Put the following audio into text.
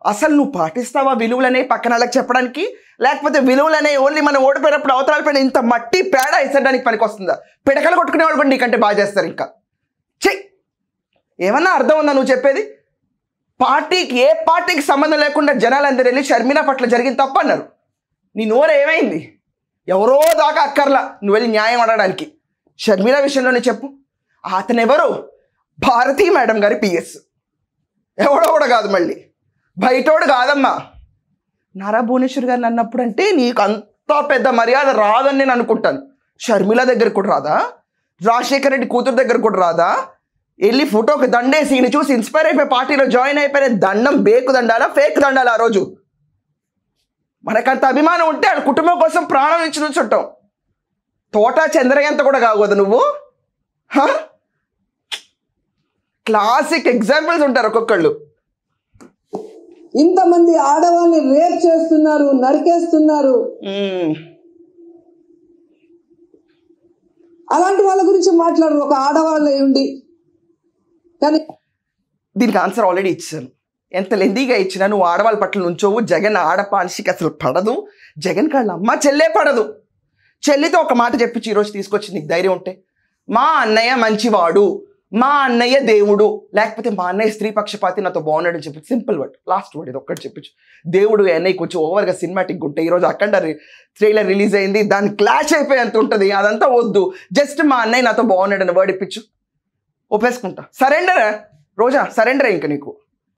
అసలు నువ్వు పాటిస్తావా విలువలనే పక్కన వాళ్ళకి చెప్పడానికి? లేకపోతే విలువలనే ఓన్లీ మనం ఓడిపోయినప్పుడు అవతరాల పైన ఇంత మట్టి పేడ వేసడానికి పనికి వస్తుందా? పిడకలు కొట్టుకునే వాళ్ళు కూడా నీకంటే బాగా చేస్తారు. ఇంకా చెయ్యి, ఏమన్నా అర్థం ఉందా నువ్వు చెప్పేది? పార్టీకి ఏ పార్టీకి సంబంధం లేకుండా జనాలందరూ వెళ్ళి షర్మిల పట్ల జరిగిన తప్పు అన్నారు. నీ నోరు ఏమైంది? ఎవరో దాకా అక్కర్లా నువ్వు వెళ్ళి న్యాయం అడగడానికి. షర్మిల విషయంలోనే చెప్పు. అతను ఎవరు? భారతీ మేడం గారి పిఎస్. ఎవడో కూడా కాదు, మళ్ళీ బయటోడు కాదమ్మా. నారా భువనేశ్వర్ గారిని అన్నప్పుడు అంటే నీకు అంత పెద్ద మర్యాద రాదని నేను అనుకుంటాను. షర్మిల దగ్గర కూడా రాదా? రాజశేఖర రెడ్డి కూతురు దగ్గర కూడా రాదా? వెళ్ళి ఫోటోకి దండేసి ఈయన చూసి ఇన్స్పైర్ అయిపోయి పార్టీలో జాయిన్ అయిపోయిన దండం బేకు దండాలా ఫేక్ దండాలా? ఆ రోజు మనకంత అభిమానం ఉంటే వాళ్ళ కుటుంబం కోసం ప్రాణం ఇచ్చి నుంచుంటాం. తోట చంద్రయంత కూడా కాకూడదు నువ్వు. క్లాసిక్ ఎగ్జాంపుల్స్ ఉంటారు ఒక్కొక్కళ్ళు. ఇంతమంది ఆడవాళ్ళని రేప్ చేస్తున్నారు, నరికేస్తున్నారు. అలాంటి వాళ్ళ గురించి మాట్లాడరు ఒక ఆడవాళ్ళ ఉండి. కానీ దీనికి ఆన్సర్ ఆల్రెడీ ఇచ్చాను. ఎంత లెందీగా ఇచ్చినా నువ్వు ఆడవాళ్ళ పట్ల నుంచోవు. జగన్ ఆడపాన్షికి అసలు పడదు. జగన్ కాళ్ళ అమ్మ చెల్లే పడదు. చెల్లితో ఒక మాట చెప్పించి ఈరోజు తీసుకొచ్చి నీకు ధైర్యం ఉంటే, మా అన్నయ్య మంచివాడు, మా అన్నయ్య దేవుడు, లేకపోతే మా అన్నయ్య స్త్రీ పక్షపాతి, నాతో బాగున్నాడు అని చెప్పి సింపుల్ వర్డ్, లాస్ట్ వర్డ్ ఇది ఒక్కటి చెప్పించు. దేవుడు అన్నయ్య కొంచెం ఓవర్గా సినిమాటిక్ ఉంటే ఈరోజు అఖండ ట్రైలర్ రిలీజ్ అయింది, దాన్ని క్లాష్ అయిపోయేంత ఉంటుంది, అదంతా వద్దు. జస్ట్ మా అన్నయ్య నాతో బాగున్నాడు అని వర్డ్ ఇప్పించు, ఒప్పేసుకుంటా. సరెండర్ రోజా, సరెండర్ ఇంక నీకు.